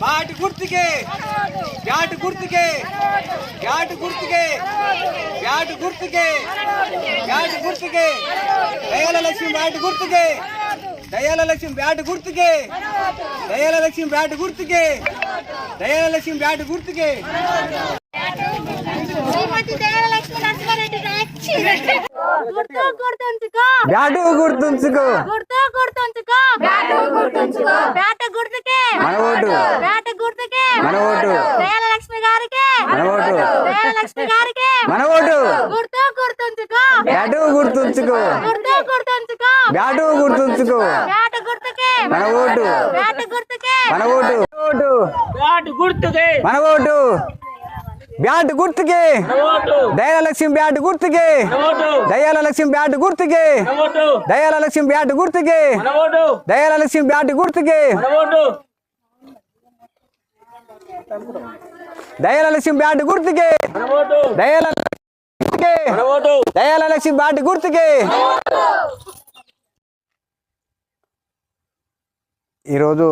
వాటి గుర్తుకే బ్యాట్ గుర్తుకే బ్యాట్ గుర్తుకే బ్యాట్ గుర్తుకే బ్యాట్ గుర్తుకే దయాల లక్ష్మి బ్యాట్ గుర్తుకే దయాల లక్ష్మి బ్యాట్ గుర్తుకే దయాల లక్ష్మి బ్యాట్ గుర్తుకే దయాల లక్ష్మి బ్యాట్ గుర్తుకే బ్యాటు గుర్తుంచుకో బ్యాట్ గుర్తుకే మన ఓటు బ్యాట్ గుర్తుకే మన ఓటు దయాలక్ష్మి గారికి మన ఓటు దయాలక్ష్మి గారికి మన ఓటు గుర్తుంచుకో బ్యాటు గుర్తుంచుకో గుర్తుంచుకో బ్యాటు గుర్తుంచుకో బ్యాట్ గుర్తుకే మన ఓటు బ్యాట్ గుర్తుకే మన ఓటు ఓటు బ్యాట్ గుర్తుకే మన ఓటు బ్యాట్ గుర్తుకే దయాల లక్ష్మి బ్యాట్ గుర్తుకే దయాల లక్ష్మి బ్యాట్ గుర్తుకే దయాల లక్ష్మి బ్యాట్ గుర్తుకే దయాల లక్ష్మి బ్యాట్ గుర్తుకే దయాల లక్ష్మి బ్యాట్ గుర్తుకే దయాల గుర్తుకే దయాల లక్ష్మి బ్యాట్ గుర్తుకే. ఈరోజు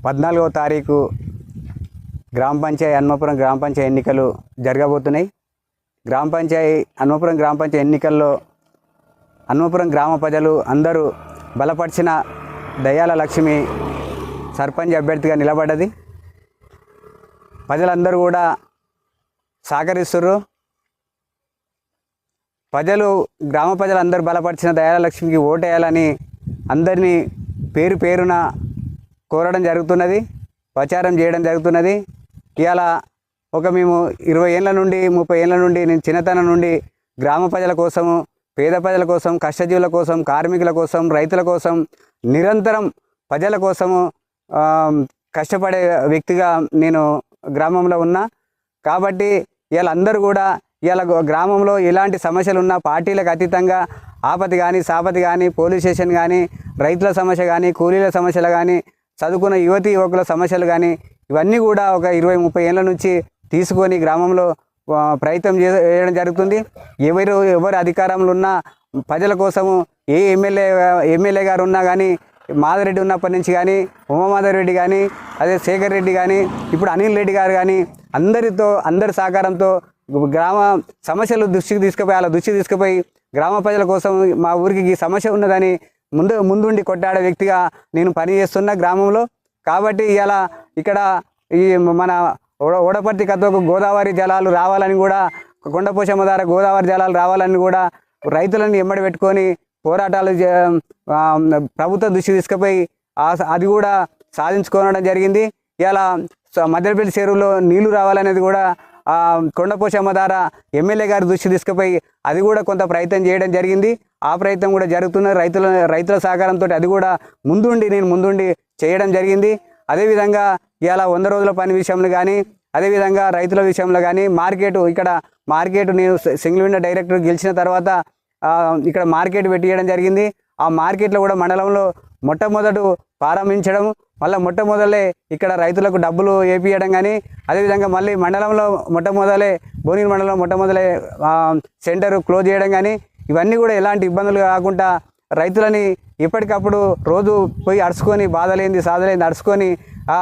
14వ తారీఖు గ్రామ పంచాయతీ హన్మపురం గ్రామ పంచాయతీ ఎన్నికలు జరగబోతున్నాయి. హన్మపురం గ్రామ పంచాయతీ ఎన్నికల్లో హన్మపురం గ్రామ ప్రజలు అందరూ బలపరిచిన దయాల లక్ష్మి సర్పంచ్ అభ్యర్థిగా నిలబడ్డది. ప్రజలందరూ కూడా సహకరిస్తుర్రు. గ్రామ ప్రజలందరూ బలపరిచిన దయాల లక్ష్మికి ఓటేయాలని అందరినీ పేరు పేరున కోరడం జరుగుతున్నది, ప్రచారం చేయడం జరుగుతున్నది. ఇవాళ మేము 20 ఏళ్ళ నుండి 30 ఏళ్ళ నుండి నేను చిన్నతనం నుండి గ్రామ ప్రజల కోసము, పేద ప్రజల కోసం, కష్టజీవుల కోసం, కార్మికుల కోసం, రైతుల కోసం నిరంతరం ప్రజల కోసము కష్టపడే వ్యక్తిగా నేను గ్రామంలో ఉన్నా. కాబట్టి ఇవాళ అందరూ కూడా ఇవాళ గ్రామంలో ఎలాంటి సమస్యలు ఉన్నా పార్టీలకు అతీతంగా ఆపతి కానీ సాపతి కానీ పోలీస్ స్టేషన్ కానీ రైతుల సమస్య కానీ కూలీల సమస్యలు కానీ చదువుకున్న యువతి యువకుల సమస్యలు కానీ ఇవన్నీ కూడా ఒక 20-30 ఏళ్ళ నుంచి తీసుకొని గ్రామంలో ప్రయత్నం చేయడం జరుగుతుంది. ఎవరు అధికారంలో ఉన్నా ప్రజల కోసము ఏ ఎమ్మెల్యే గారు ఉన్నా కానీ మాధవరెడ్డి ఉన్నప్పటి నుంచి కానీ ఉమామాధవరెడ్డి కానీ అదే శేఖర్ రెడ్డి కానీ ఇప్పుడు అనిల్ రెడ్డి గారు కానీ అందరి సహకారంతో గ్రామ సమస్యలు దృష్టికి తీసుకుపోయి గ్రామ ప్రజల కోసం మా ఊరికి ఈ సమస్య ఉన్నదని ముందుండి కొట్టాడే వ్యక్తిగా నేను పనిచేస్తున్న గ్రామంలో. కాబట్టి ఇలా ఇక్కడ ఈ మన ఓడపర్తి కథకు గోదావరి జలాలు రావాలని కూడా, కొండపోచమ్మ ద్వారా గోదావరి జలాలు రావాలని కూడా రైతులను ఎమ్మడి పెట్టుకొని పోరాటాలు ప్రభుత్వ దృష్టి తీసుకుపోయి అది కూడా సాధించుకోవడం జరిగింది. ఇలా మధ్యపల్లి చెరువులో నీళ్లు రావాలనేది కూడా కొండపోచమ్మ ద్వారా ఎమ్మెల్యే గారి దృష్టి తీసుకుపోయి అది కూడా కొంత ప్రయత్నం చేయడం జరిగింది. ఆ ప్రయత్నం కూడా జరుగుతున్న రైతుల సహకారంతో అది కూడా నేను ముందుండి చేయడం జరిగింది. అదేవిధంగా ఇలా 100 రోజుల పని విషయంలో కానీ, అదేవిధంగా రైతుల విషయంలో కానీ మార్కెట్ నేను సింగిల్ విండో డైరెక్టర్ గెలిచిన తర్వాత ఇక్కడ మార్కెట్ పెట్టియడం జరిగింది. ఆ మార్కెట్లో కూడా మండలంలో మొట్టమొదటి ప్రారంభించడం, మళ్ళీ మొట్టమొదలే ఇక్కడ రైతులకు డబ్బులు వేపియడం కానీ, అదేవిధంగా మళ్ళీ మండలంలో భువనగిరి మండలంలో మొట్టమొదలే సెంటర్ క్లోజ్ చేయడం కానీ, ఇవన్నీ కూడా ఎలాంటి ఇబ్బందులు కాకుండా రైతులని ఎప్పటికప్పుడు రోజు పోయి అడుచుకొని బాధలేంది సాధలేంది అడుచుకొని ఆ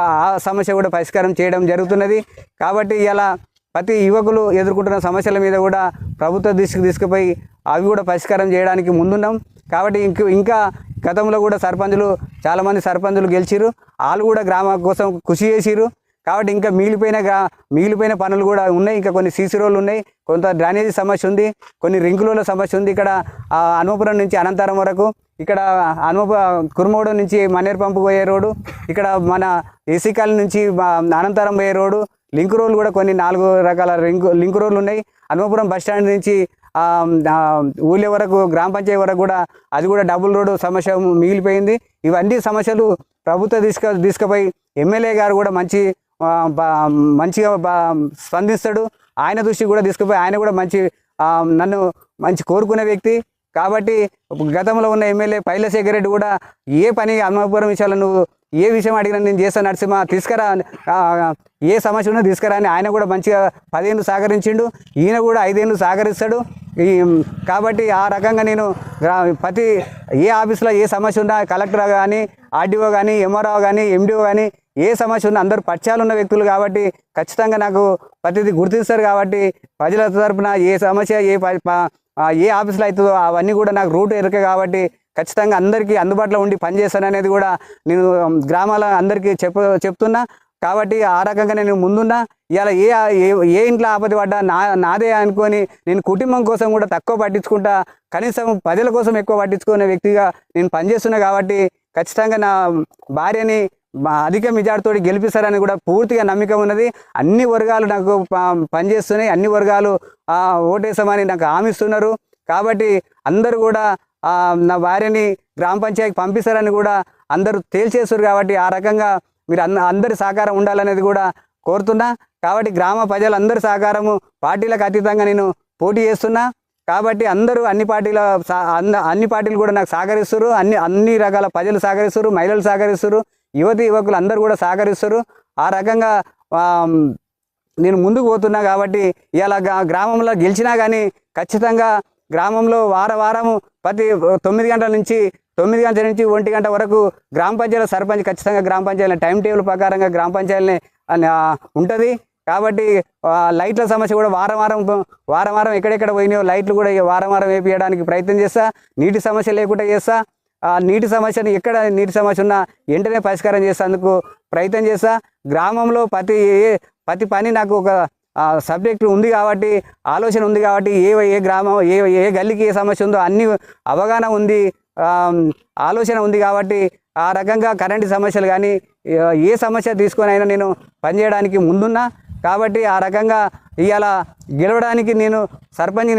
సమస్య కూడా పరిష్కారం చేయడం జరుగుతున్నది. కాబట్టి ఇలా ప్రతి యువకులు ఎదుర్కొంటున్న సమస్యల మీద కూడా ప్రభుత్వ దృష్టికి తీసుకుపోయి అవి కూడా పరిష్కారం చేయడానికి ముందున్నాం. కాబట్టి ఇంకా గతంలో కూడా చాలామంది సర్పంచులు గెలిచిరు, వాళ్ళు కూడా గ్రామం కోసం కృషి చేసిరు. కాబట్టి ఇంకా మిగిలిపోయిన పనులు కూడా ఉన్నాయి. ఇంకా కొన్ని సీసీ రోడ్లు ఉన్నాయి, కొంత డ్రైనేజీ సమస్య ఉంది, కొన్ని రింకుల సమస్య ఉంది. ఇక్కడ హన్మపురం నుంచి అనంతరం వరకు, ఇక్కడ కుర్మగూడెం నుంచి మన్నేరు పంపు పోయే రోడ్డు, ఇక్కడ మన ఏసీ కాలనీ నుంచి అనంతరం పోయే రోడ్డు, లింక్ రోడ్లు కూడా కొన్ని 4 రకాల లింక్ రోడ్లు ఉన్నాయి. హన్మపురం బస్టాండ్ నుంచి ఊళ్ళో వరకు గ్రామ పంచాయతీ వరకు కూడా అది కూడా డబుల్ రోడ్డు సమస్య మిగిలిపోయింది. ఇవన్నీ సమస్యలు ప్రభుత్వం తీసుకుపోయి ఎమ్మెల్యే గారు కూడా మంచిగా స్పందిస్తాడు. ఆయన దృష్టికి కూడా తీసుకుపోయి ఆయన కూడా నన్ను మంచి కోరుకునే వ్యక్తి. కాబట్టి గతంలో ఉన్న ఎమ్మెల్యే పైలశేఖర్ రెడ్డి కూడా ఏ పని హన్మపురం విషయాలు నువ్వు ఏ విషయం అడిగినా నేను చేస్తాను నరసింహ తీసుకురా, ఏ సమస్య ఉన్నా తీసుకురా అని ఆయన కూడా మంచిగా 10 ఏళ్ళు సహకరించిండు. ఈయన కూడా 5 ఏళ్ళు సహకరిస్తాడు. కాబట్టి ఆ రకంగా నేను ప్రతి ఏ ఆఫీస్లో ఏ సమస్య ఉన్నా కలెక్టర్ కానీ, ఆర్డీఓ కానీ, ఎంఆర్ఓ కానీ, ఎండిఓ కానీ ఏ సమస్య ఉన్నా అందరూ పరిచయాలు ఉన్న వ్యక్తులు కాబట్టి ఖచ్చితంగా నాకు ప్రతిదీ గుర్తిస్తారు. కాబట్టి ప్రజల తరపున ఏ సమస్య ఏ ఆఫీస్లో అవుతుందో అవన్నీ కూడా నాకు రూట్ ఎరక కాబట్టి ఖచ్చితంగా అందరికీ అందుబాటులో ఉండి పనిచేస్తాననేది కూడా నేను గ్రామాల అందరికీ చెప్తున్నా. కాబట్టి ఆ రకంగా నేను ముందున్నా. ఇలా ఏ ఇంట్లో ఆపద పడ్డా నాదే అనుకొని నేను కుటుంబం కోసం కూడా తక్కువ పట్టించుకుంటా, కనీసం ప్రజల కోసం ఎక్కువ పట్టించుకునే వ్యక్తిగా నేను పనిచేస్తున్నా. కాబట్టి ఖచ్చితంగా నా భార్యని అధిక మెజార్టీతో గెలిపిస్తారని కూడా పూర్తిగా నమ్మకం ఉన్నది. అన్ని వర్గాలు నాకు పనిచేస్తున్నాయి, అన్ని వర్గాలు ఓటేసామని నాకు హామీస్తున్నారు. కాబట్టి అందరూ కూడా నా భార్యని గ్రామ పంచాయతీకి పంపిస్తారని కూడా అందరూ తేల్చేస్తారు. కాబట్టి ఆ రకంగా మీరు అందరి సహకారం ఉండాలనేది కూడా కోరుతున్నా. కాబట్టి గ్రామ ప్రజలందరి సహకారము పార్టీలకు అతీతంగా నేను పోటీ చేస్తున్నా. కాబట్టి అందరూ అన్ని పార్టీలు కూడా నాకు సహకరిస్తారు. అన్ని రకాల ప్రజలు సహకరిస్తారు, మహిళలు సహకరిస్తారు, యువకులు అందరూ కూడా సహకరిస్తారు. ఆ రకంగా నేను ముందుకు పోతున్నా. కాబట్టి ఇలా గ్రామంలో గెలిచినా కానీ ఖచ్చితంగా గ్రామంలో వారము ప్రతి 9 గంటల నుంచి 1 గంట వరకు గ్రామ పంచాయతీ సర్పంచ్ ఖచ్చితంగా గ్రామ పంచాయతీ టైం టేబుల్ ప్రకారంగా గ్రామ పంచాయతీ ఉంటుంది. కాబట్టి లైట్ల సమస్య కూడా వారం ఎక్కడెక్కడ పోయినాయో లైట్లు కూడా వారం వేపించడానికి ప్రయత్నం చేస్తా. నీటి సమస్య లేకుండా చేస్తా. నీటి సమస్యని ఎక్కడ నీటి సమస్య ఉన్నా వెంటనే పరిష్కారం చేసేందుకు ప్రయత్నం చేస్తా. గ్రామంలో ప్రతి పని నాకు ఒక సబ్జెక్టు ఉంది కాబట్టి, ఆలోచన ఉంది కాబట్టి, ఏ గ్రామం ఏ గల్లీకి ఏ సమస్య ఉందో అన్ని అవగాహన ఉంది, ఆలోచన ఉంది. కాబట్టి ఆ రకంగా కరెంటు సమస్యలు కానీ ఏ సమస్య తీసుకొని అయినా నేను పనిచేయడానికి ముందున్నా. కాబట్టి ఆ రకంగా ఇవాళ గెలవడానికి నేను సర్పంచ్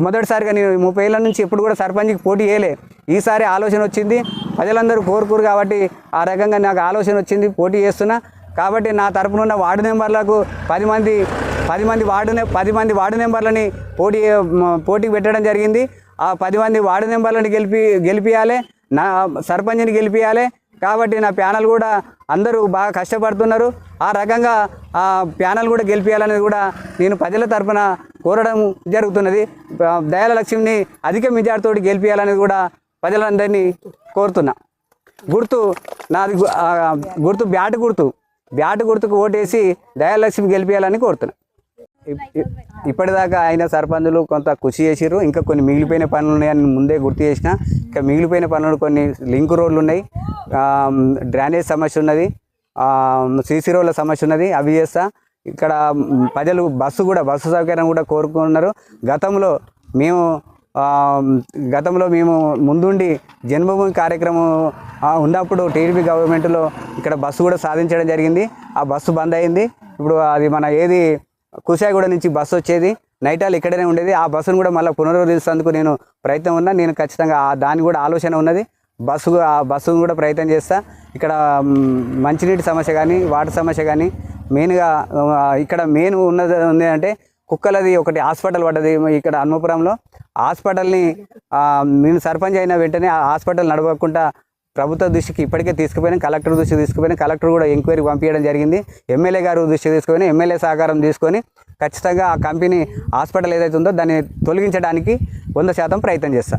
మొదటిసారిగా నేను 30 ఏళ్ళ నుంచి ఎప్పుడు కూడా సర్పంచ్కి పోటీ చేయలే. ఈసారి ఆలోచన వచ్చింది, ప్రజలందరూ కోరుకోరు కాబట్టి ఆ రకంగా నాకు ఆలోచన వచ్చింది, పోటీ చేస్తున్నా. కాబట్టి నా తరపున ఉన్న వార్డు మెంబర్లకు 10 మంది వార్డు మెంబర్లని పోటీకి పెట్టడం జరిగింది. ఆ 10 మంది వార్డు మెంబర్లను గెలిపియాలి, నా సర్పంచ్ని గెలిపియాలి. కాబట్టి నా ప్యానల్ కూడా అందరూ బాగా కష్టపడుతున్నారు. ఆ రకంగా ఆ ప్యానల్ కూడా గెలిపియాలనేది కూడా నేను ప్రజల తరపున కోరడం జరుగుతున్నది. దయాల లక్ష్మిని అధిక మెజార్టీతో గెలిపియాలనేది కూడా ప్రజలందరినీ కోరుతున్నా. గుర్తు బ్యాట్ గుర్తుకు ఓటేసి దయాలక్ష్మి గెలిపియాలని కోరుతున్నా. ఇప్పటిదాకా ఆయన సర్పంచులు కొంత కృషి చేసిర్రు. ఇంకా కొన్ని మిగిలిపోయిన పనులు ఉన్నాయని ముందే గుర్తు చేసిన. ఇంకా మిగిలిపోయిన పనులు కొన్ని లింక్ రోడ్లు ఉన్నాయి, డ్రైనేజ్ సమస్య ఉన్నది, సీసీ రోడ్ల సమస్య ఉన్నది, అవి చేస్తా. ఇక్కడ ప్రజలు బస్సు సౌకర్యం కూడా కోరుకున్నారు. గతంలో మేము ముందుండి జన్మభూమి కార్యక్రమం ఉన్నప్పుడు టీడీపీ గవర్నమెంట్లో ఇక్కడ బస్సు కూడా సాధించడం జరిగింది. ఆ బస్సు బంద్ అయింది. ఇప్పుడు అది మన కుషాయిగూడ నుంచి బస్సు వచ్చేది, నైటాలు ఇక్కడనే ఉండేది. ఆ బస్సును కూడా మళ్ళీ పునరుద్ధరించేందుకు నేను ప్రయత్నం ఉన్నా. నేను ఖచ్చితంగా దాని కూడా ఆలోచన ఉన్నది. ఆ బస్సును కూడా ప్రయత్నం చేస్తా. ఇక్కడ మంచినీటి సమస్య కానీ, వాటర్ సమస్య కానీ, మెయిన్గా ఇక్కడ ఉంది అంటే కుక్కలది ఒకటి హాస్పిటల్ పడ్డది ఇక్కడ హన్మపురంలో. హాస్పిటల్ని నేను సర్పంచ్ అయిన వెంటనే ఆ హాస్పిటల్ నడవకుండా ప్రభుత్వ దృష్టికి ఇప్పటికే తీసుకుపోయినా, కలెక్టర్ దృష్టికి తీసుకుపోయినా, కలెక్టర్ కూడా ఎంక్వైరీకి పంపించడం జరిగింది. ఎమ్మెల్యే గారు దృష్టికి తీసుకుపోయినా, ఎమ్మెల్యే సహకారం తీసుకొని ఖచ్చితంగా ఆ కంపెనీ హాస్పిటల్ ఏదైతే ఉందో దాన్ని తొలగించడానికి 100% ప్రయత్నం చేస్తా.